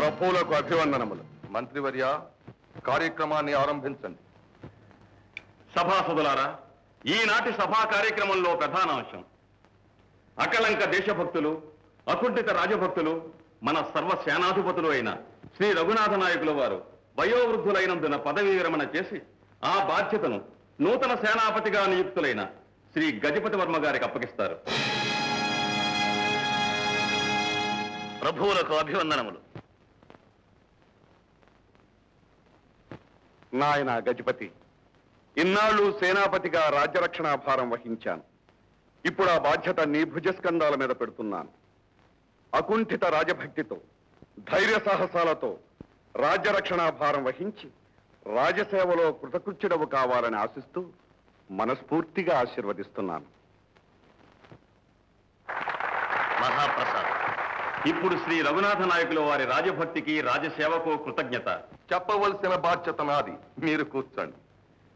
ప్రభువులకు అభివందనములు. మంత్రివర్య, కార్యక్రమాన్ని ఆరంభించండి. సభాసదులారా, ఈనాటి సభా కార్యక్రమంలో ప్రధాన అంశం అకలంక దేశభక్తులు, అకుంఠిత రాజభక్తులు, మన సర్వసేనాధిపతులు అయిన శ్రీ రఘునాథ నాయకుల వారు వయోవృద్ధులైనందున పదవీ విరమణ చేసి ఆ బాధ్యతను నూతన సేనాపతిగా నియుక్తులైన శ్రీ గజపతి వర్మ గారికి అప్పగిస్తారు. ప్రభువులకు అభివందనములు. నాయన గజపతి, ఇన్నాళ్ళు సేనాపతిగా రాజ్యరక్షణ భారం వహించాను. ఇప్పుడు ఆ బాధ్యత నీ భుజస్కంధాల మీద పెడుతున్నాను. అకుంఠిత రాజభక్తితో, ధైర్య సాహసాలతో రాజ్యరక్షణ భారం వహించి రాజసేవలో కృతకృత్యుడవు కావాలని ఆశిస్తూ మనస్ఫూర్తిగా ఆశీర్వదిస్తున్నాను. మహాప్రసాద్. ఇప్పుడు శ్రీ రఘునాథ నాయకుల వారి రాజభక్తికి రాజసేవకు కృతజ్ఞత చెప్పవలసిన బాధ్యత నాది. మీరు కూర్చోండి.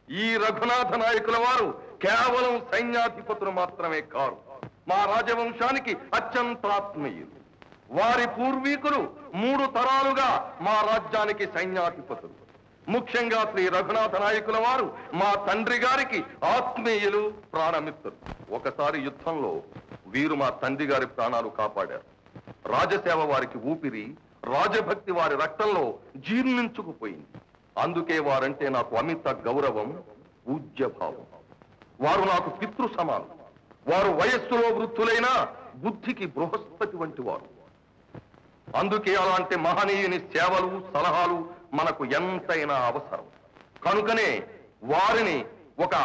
ఈ రఘునాథ నాయకుల వారు కేవలం సైన్యాధిపతులు మాత్రమే కారు. మా రాజవంశానికి అత్యంతాత్మీయులు. వారి పూర్వీకులు 3 తరాలుగా మా రాజ్యానికి సైన్యాధిపతులు. ముఖ్యంగా శ్రీ రఘునాథ నాయకుల వారు మా తండ్రి గారికి ఆత్మీయులు, ప్రాణమిత్రులు. ఒకసారి యుద్ధంలో వీరు మా తండ్రి గారి ప్రాణాలు కాపాడారు. రాజసేవ వారికి ఊపిరి, రాజభక్తి వారి రక్తంలో జీర్ణించుకుపోయింది. అందుకే వారంటే నాకు అమిత గౌరవం, పూజ్యభావం. వారు నాకు పితృ సమానం. వారు వయస్సులో వృద్ధులైనా బుద్ధికి బృహస్పతి వంటి వారు. అందుకే అలాంటి మహనీయుని సేవలు, సలహాలు మనకు ఎంతైనా అవసరం. కనుకనే వారిని ఒక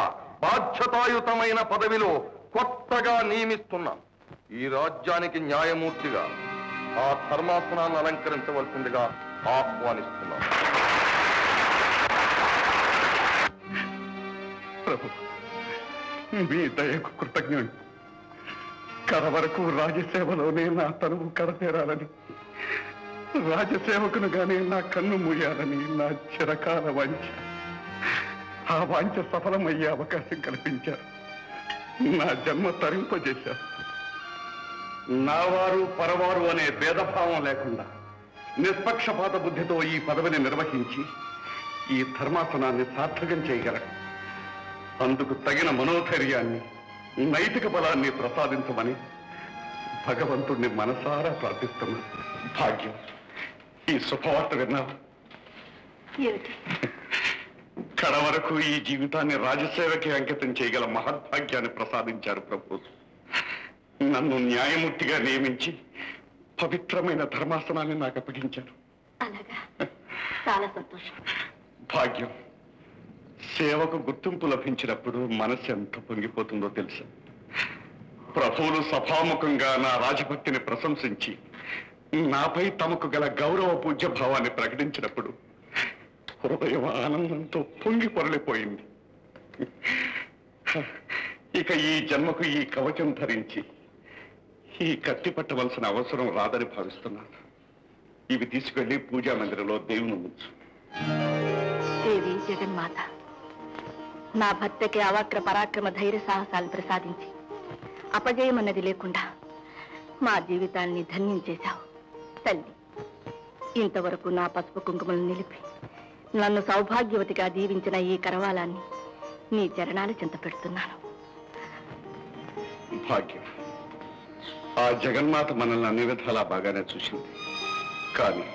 బాధ్యతాయుతమైన పదవిలో కొత్తగా నియమిస్తున్నాం. ఈ రాజ్యానికి న్యాయమూర్తిగా ఆ ధర్మాసనాన్ని అలంకరించవలసిందిగా ఆహ్వానిస్తున్నాం. ప్రభు, మీ దయకు కృతజ్ఞుడు. కడ వరకు రాజసేవలోనే నా తనువు కడతేరాలని, రాజసేవకునుగానే నా కన్ను మూయాలని నా చిరకాల వాంఛ. ఆ వాంఛ సఫలమయ్యే అవకాశం కల్పించారు. నా జన్మ తరింపజేశారు. నా వారు పరవారు అనే భేదభావం లేకుండా నిష్పక్షపాత బుద్ధితో ఈ పదవిని నిర్వహించి ఈ ధర్మాసనాన్ని సార్థకం చేయగలరు. అందుకు తగిన మనోధైర్యాన్ని, నైతిక బలాన్ని ప్రసాదించమని భగవంతుణ్ణి మనసారా ప్రార్థిస్తున్నాను. భాగ్యం, ఈ శుభవార్త విన్నావు? కడ వరకు ఈ జీవితాన్ని రాజసేవకి అంకితం చేయగల మహద్భాగ్యాన్ని ప్రసాదించారు ప్రభు. నన్ను న్యాయమూర్తిగా నియమించి పవిత్రమైన ధర్మాసనాన్ని నాకు అప్పగించారు. అలాగా, చాలా సంతోషం. భాగ్యం. సేవకు గుర్తింపు లభించినప్పుడు మనసు ఎంత పొంగిపోతుందో తెలుసు. ప్రభువులు సభాముఖంగా నా రాజభక్తిని ప్రశంసించి నాపై తమకు గల గౌరవ పూజ్య భావాన్ని ప్రకటించినప్పుడు హృదయం ఆనందంతో పొంగి పొరలిపోయింది. ఇక ఈ జన్మకు ఈ కవచం ధరించి ఈ కత్తి పట్టవలసిన అవసరం రాదని భావిస్తున్నాను. ఇవి తీసుకెళ్లి పూజా మందిరంలో దేవుని ఉంచు. దేవి జగన్మాత, నా భర్తకి అవాక్ర పరాక్రమ ధైర్య సాహసాలు ప్రసాదించి అపజయమన్నది లేకుండా మా జీవితాన్ని ధన్యం చేశావు తల్లి. ఇంతవరకు నా పసుపు కుంకుమలను నిలిపి నన్ను సౌభాగ్యవతిగా దీవించిన ఈ కరవాలాన్ని నీ చరణాలు చింత పెడుతున్నాను. భాగ్యం. ఆ జగన్మాత మనల్ని అన్ని విధాలా బాగానే చూసింది. కానీ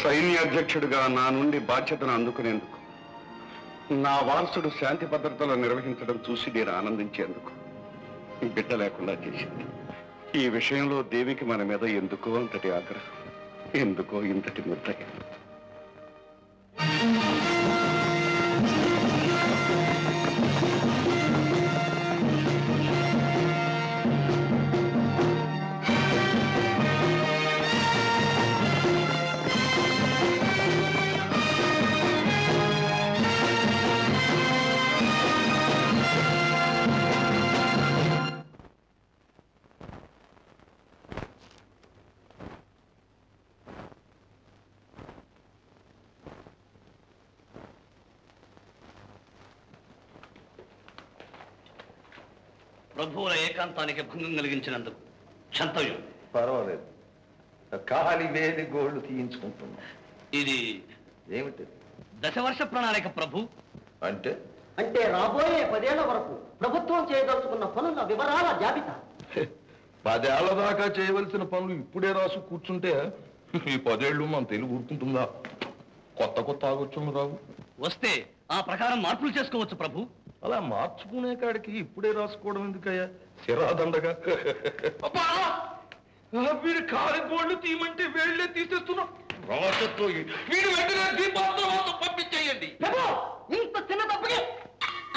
సైన్యాధ్యక్షుడిగా నా నుండి బాధ్యతను అందుకునేందుకు, నా వారసుడు శాంతి భద్రతలు నిర్వహించడం చూసి నేను ఆనందించేందుకు బిడ్డ లేకుండా చేసింది. ఈ విషయంలో దేవికి మన మీద ఎందుకో అంతటి ఆగ్రహం, ఎందుకో ఇంతటి ముద్ద. ప్రభువుల ఏకాంతానికి భంగం కలిగించినందుకు క్షంతవ్యం. పర్వాలేదు. కాలి వేలి గోళ్లు తీయించుకుంటున్నాం. ఇది ఏమిటి? దశవర్ష ప్రణాళిక ప్రభు. అంటే అంటే రాబోయే 10 ఏళ్ల వరకు ప్రభుత్వం చేయదలుచుకున్న పనుల వివరాల జాబితా. 10 ఏళ్ల దాకా చేయవలసిన పనులు ఇప్పుడే రాసు కూర్చుంటే ఈ 10 ఏళ్ళు మన తెలుగు ఊరుకుంటుందా? కొత్త కొత్త ఆలోచనలు రావు. వస్తే ఆ ప్రకారం మార్పులు చేసుకోవచ్చు ప్రభు. అలా మార్చుకునే కాడికి ఇప్పుడే రాసుకోవడం ఎందుకయ్యా? సిరాదండగా వీడు కాలి గోళ్లు తీయమంటే వేళ్లే తీసేస్తున్నాం. రాసద్రోహి, వీడు వెంటనే దీపావళి పంపించేయండి. ఇంత చిన్న తప్పని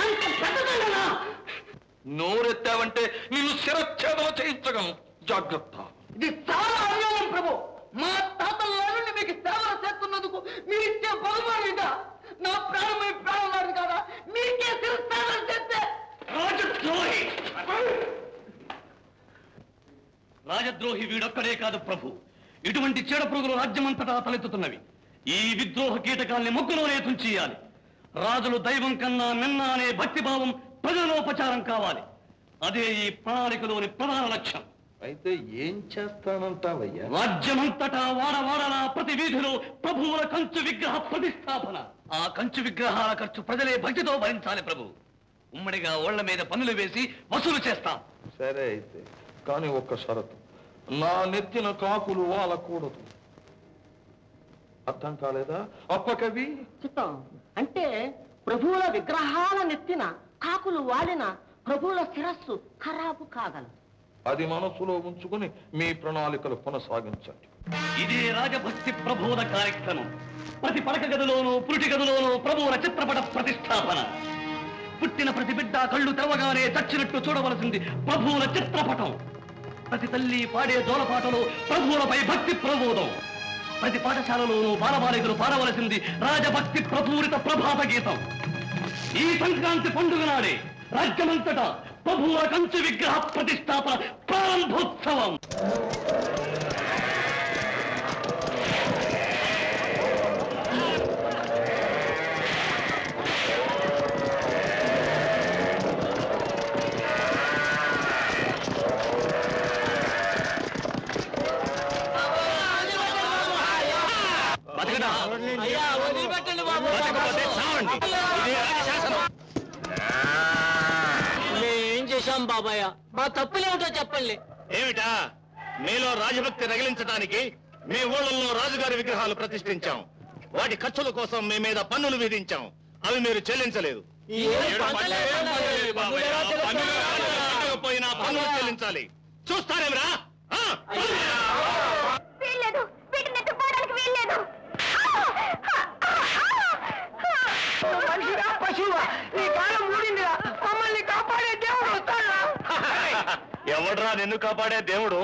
అంత పెద్దదన్నా? నోరెత్తావంటే నిన్ను శిరచ్ఛేదన చేయించగలను. జాగ్రత్త. ఇది చాలా అన్యాయం ప్రభు. మా తాతల నుండి మీకు సేవలు చేస్తున్నందుకు మీరు ఇచ్చే బహుమానం ఇదా? నా ప్రాణమై ప్రాణం కాదా? మీకే శిరస్థానం చేస్తే రాజద్రోహి! రాజద్రోహి వీడొక్కడే కాదు ప్రభు. ఇటువంటి చీడ పురుగులు రాజ్యమంతటా తలెత్తుతున్నవి. ఈ విద్రోహ కీటకాల్ని మొగ్గులోనే తుంచేయాలి. రాజులు దైవం కన్నా నిన్న అనే భక్తిభావం ప్రజలోపచారం కావాలి. అదే ఈ ప్రణాళికలోని ప్రధాన లక్ష్యం. అయితే ఏం చేస్తానంటావయ్యా? రాజ్యమంతటా వాడవాడలా ప్రతి వీధిలో ప్రభువుల కంచు విగ్రహ ప్రతిష్టాపన. ఆ కంచు విగ్రహాల ఖర్చు ప్రజలే భక్తితో భరించాలి ప్రభు. ఉమ్మడిగా ఓళ్ల మీద పన్నులు వేసి వసూలు చేస్తాం. సరే అయితే, కానీ ఒక్క షరతు. నా నెత్తిన కాకులు వాలకూడదు. అర్థం కాలేదా అప్పకవి? చిత్తం అంటే ప్రభువుల విగ్రహాల నెత్తిన కాకులు వాలిన ప్రభువుల శిరస్సు ఖరాబు కాగలదు. అది మనసులో ఉంచుకుని మీ ప్రణాళికలు కొనసాగించండి. ఇదే రాజభక్తి ప్రబోధ కార్యక్రమం. ప్రతి పడక గదిలోనూ పురుటి గదిలోనూ ప్రభువుల చిత్రపట ప్రతిష్టాపన. పుట్టిన ప్రతి బిడ్డ కళ్ళు తెరవగానే చచ్చినట్టు చూడవలసింది ప్రభువుల చిత్రపటం. ప్రతి తల్లి పాడే జోలపాటలో ప్రభువులపై భక్తి ప్రబోధం. ప్రతి పాఠశాలలోనూ బాలబాలికలు పాడవలసింది రాజభక్తి ప్రపూరిత ప్రభాత గీతం. ఈ సంక్రాంతి పండుగ నాడే రాజ్యమంతటా ప్రభువుల కంచు విగ్రహ ప్రతిష్టాపన ప్రారంభోత్సవం. ఏం చేశాం బాబాయ్? మా తప్పులేమిటో చెప్పండి. ఏమిటా? మీలో రాజభక్తి రగిలించడానికి మీ ఊళ్ళల్లో రాజుగారి విగ్రహాలు ప్రతిష్ఠించాం. వాటి ఖర్చుల కోసం మీ మీద పన్నులు విధించాం. అవి మీరు చెల్లించలేదు. పోయినా పన్నులు చెల్లించాలి. చూస్తారేమిరా? వీల్లేదు, వీటిని ఎత్తుకోవడానికి వీల్లేదు. ఈ కాలం ఊరిందిరా, మమ్మల్ని కాపాడే దేవుడు వస్తాడా? ఎవడ్రా నిన్ను కాపాడే దేవుడు?